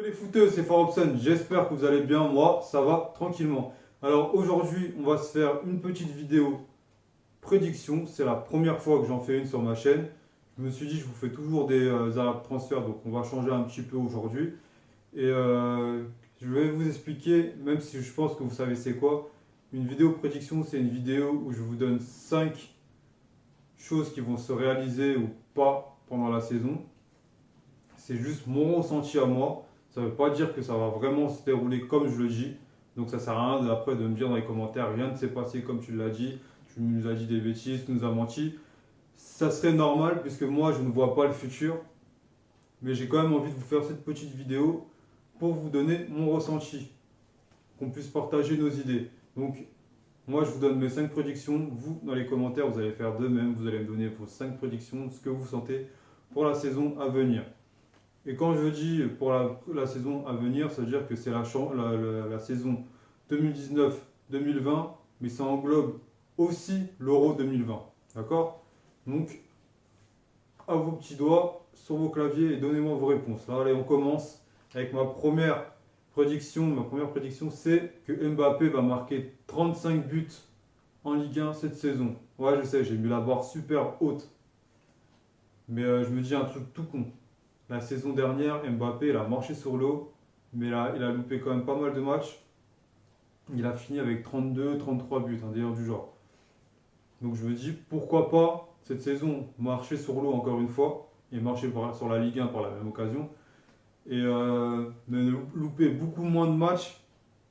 Les footeux, c'est Farobson, j'espère que vous allez bien, moi ça va tranquillement. Alors aujourd'hui on va se faire une petite vidéo prédiction, c'est la première fois que j'en fais une sur ma chaîne. Je me suis dit je vous fais toujours des arabes transferts, donc on va changer un petit peu aujourd'hui. Et je vais vous expliquer, même si je pense que vous savez c'est quoi, une vidéo prédiction c'est une vidéo où je vous donne 5 choses qui vont se réaliser ou pas pendant la saison. C'est juste mon ressenti à moi. Ça ne veut pas dire que ça va vraiment se dérouler comme je le dis. Donc ça sert à rien après de me dire dans les commentaires, rien ne s'est passé comme tu l'as dit, tu nous as dit des bêtises, tu nous as menti. Ça serait normal puisque moi je ne vois pas le futur. Mais j'ai quand même envie de vous faire cette petite vidéo pour vous donner mon ressenti, qu'on puisse partager nos idées. Donc moi je vous donne mes 5 prédictions, vous dans les commentaires vous allez faire de même, vous allez me donner vos 5 prédictions, ce que vous sentez pour la saison à venir. Et quand je dis pour la saison à venir, ça veut dire que c'est la saison 2019-2020, mais ça englobe aussi l'Euro 2020. D'accord? Donc, à vos petits doigts, sur vos claviers, et donnez-moi vos réponses. Là, allez, on commence avec ma première prédiction. Ma première prédiction, c'est que Mbappé va marquer 35 buts en Ligue 1 cette saison. Ouais, je sais, j'ai mis la barre super haute. Mais je me dis un truc tout con. La saison dernière, Mbappé, il a marché sur l'eau, mais il a loupé quand même pas mal de matchs. Il a fini avec 32, 33 buts, hein, d'ailleurs du genre. Donc je me dis, pourquoi pas cette saison marcher sur l'eau encore une fois, et marcher sur la Ligue 1 par la même occasion, et mais louper beaucoup moins de matchs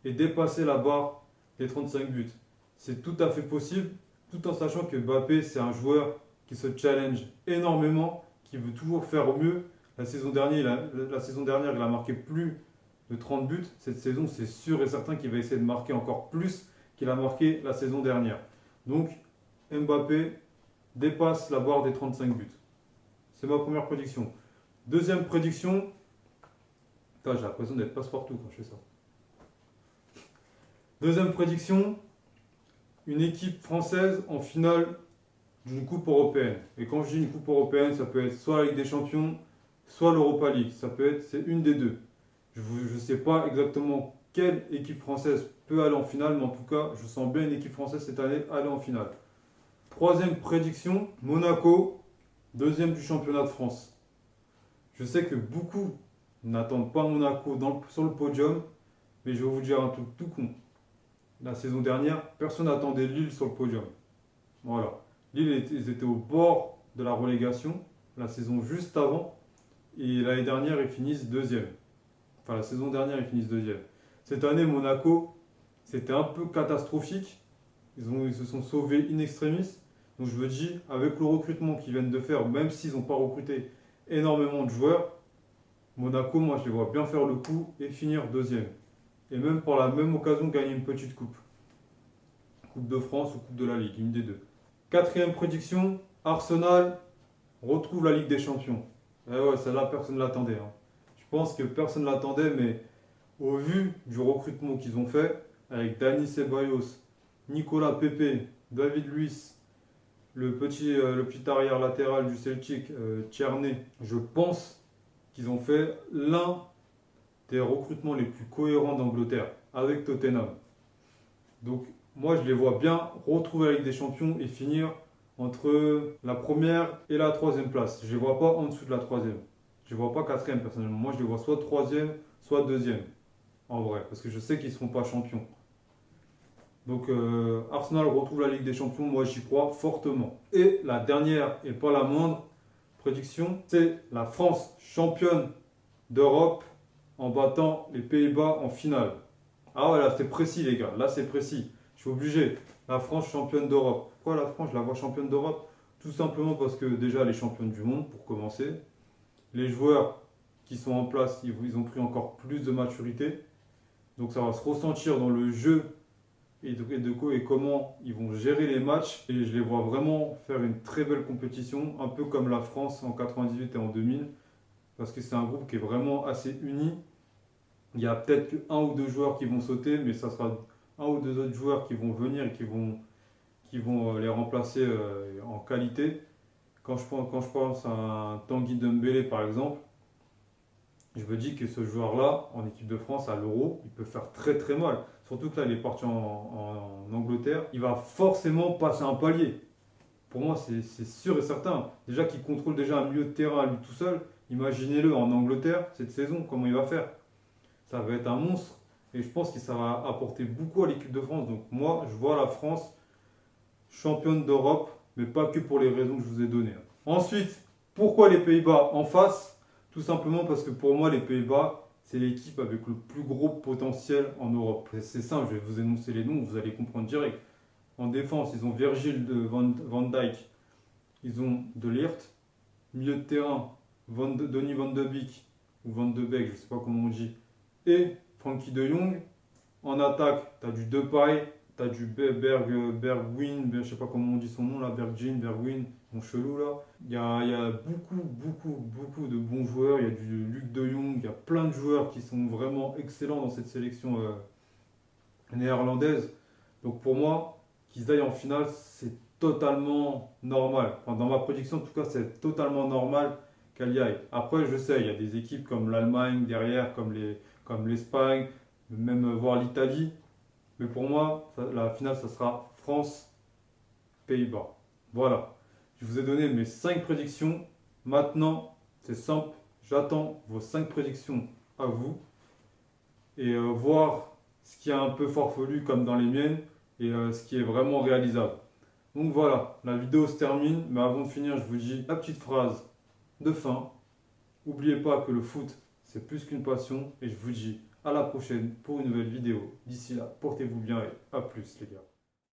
et dépasser la barre des 35 buts. C'est tout à fait possible, tout en sachant que Mbappé, c'est un joueur qui se challenge énormément, qui veut toujours faire mieux. La saison dernière, il a marqué plus de 30 buts. Cette saison, c'est sûr et certain qu'il va essayer de marquer encore plus qu'il a marqué la saison dernière. Donc, Mbappé dépasse la barre des 35 buts. C'est ma première prédiction. Deuxième prédiction. Putain, j'ai l'impression d'être passe-partout quand je fais ça. Deuxième prédiction. Une équipe française en finale d'une coupe européenne. Et quand je dis une coupe européenne, ça peut être soit la Ligue des Champions, soit l'Europa League. C'est une des deux. Je ne sais pas exactement quelle équipe française peut aller en finale, mais en tout cas, je sens bien une équipe française cette année aller en finale. Troisième prédiction, Monaco, deuxième du championnat de France. Je sais que beaucoup n'attendent pas Monaco sur le podium, mais je vais vous dire un truc tout con. La saison dernière, personne n'attendait Lille sur le podium. Voilà. Lille, ils étaient au bord de la relégation, la saison juste avant, et l'année dernière, ils finissent deuxième. Enfin, la saison dernière, ils finissent deuxième. Cette année, Monaco, c'était un peu catastrophique. Ils se sont sauvés in extremis. Donc je me dis, avec le recrutement qu'ils viennent de faire, même s'ils n'ont pas recruté énormément de joueurs, Monaco, moi, je les vois bien faire le coup et finir deuxième. Et même par la même occasion, gagner une petite coupe. Coupe de France ou Coupe de la Ligue, une des deux. Quatrième prédiction, Arsenal retrouve la Ligue des Champions. Et ouais, celle-là, personne ne l'attendait. Hein. Je pense que personne ne l'attendait, mais au vu du recrutement qu'ils ont fait, avec Dani Ceballos, Nicolas Pepe, David Luiz, le petit arrière latéral du Celtic, Tierney, je pense qu'ils ont fait l'un des recrutements les plus cohérents d'Angleterre avec Tottenham. Donc moi je les vois bien retrouver la Ligue des Champions et finir entre la première et la troisième place. Je ne les vois pas en dessous de la troisième. Je ne les vois pas quatrième personnellement. Moi je les vois soit troisième, soit deuxième. En vrai, parce que je sais qu'ils ne seront pas champions. Donc Arsenal retrouve la Ligue des Champions, moi j'y crois fortement. Et la dernière et pas la moindre prédiction, c'est la France championne d'Europe en battant les Pays-Bas en finale. Ah ouais, là c'est précis les gars, là c'est précis. Je suis obligé. La France championne d'Europe. Pourquoi la France, je la vois championne d'Europe? Tout simplement parce que déjà elle est championne du monde pour commencer. Les joueurs qui sont en place, ils ont pris encore plus de maturité. Donc ça va se ressentir dans le jeu et comment ils vont gérer les matchs. Et je les vois vraiment faire une très belle compétition, un peu comme la France en 98 et en 2000, parce que c'est un groupe qui est vraiment assez uni. Il y a peut-être un ou deux joueurs qui vont sauter, mais ça sera un ou deux autres joueurs qui vont venir et qui vont les remplacer en qualité. Quand je pense à un Tanguy Ndombele par exemple, Je me dis que ce joueur-là, en équipe de France, à l'Euro, il peut faire très très mal. Surtout que là, il est parti en Angleterre. Il va forcément passer un palier. Pour moi, c'est sûr et certain. Déjà qu'il contrôle déjà un milieu de terrain à lui tout seul. Imaginez-le en Angleterre, cette saison, comment il va faire. Ça va être un monstre. Et je pense que ça va apporter beaucoup à l'équipe de France. Donc moi, je vois la France championne d'Europe, mais pas que pour les raisons que je vous ai données. Ensuite, pourquoi les Pays-Bas en face? Tout simplement parce que pour moi, les Pays-Bas, c'est l'équipe avec le plus gros potentiel en Europe. C'est simple, je vais vous énoncer les noms, vous allez comprendre direct. En défense, ils ont Virgil de Van Dijk, ils ont De Ligt. Milieu de terrain, Donny Van de Beek, ou Van de Beek, je ne sais pas comment on dit, et Frankie de Jong. En attaque, tu as du Depay, tu as du Bergwijn, je ne sais pas comment on dit son nom là, Bergwijn, mon chelou là. Il y a beaucoup de bons joueurs. Il y a du Luc de Jong, il y a plein de joueurs qui sont vraiment excellents dans cette sélection néerlandaise. Donc pour moi, qu'ils aillent en finale, c'est totalement normal. Enfin, dans ma prédiction, en tout cas, c'est totalement normal qu'elle y aille. Après, je sais, il y a des équipes comme l'Allemagne derrière, comme l'Espagne, même voir l'Italie. Mais pour moi, la finale, ça sera France-Pays-Bas. Voilà. Je vous ai donné mes 5 prédictions. Maintenant, c'est simple. J'attends vos 5 prédictions à vous. Et voir ce qui est un peu farfelu comme dans les miennes et ce qui est vraiment réalisable. Donc voilà, la vidéo se termine. Mais avant de finir, je vous dis la petite phrase de fin. N'oubliez pas que le foot, c'est plus qu'une passion. Et je vous dis à la prochaine pour une nouvelle vidéo. D'ici là, portez-vous bien et à plus les gars.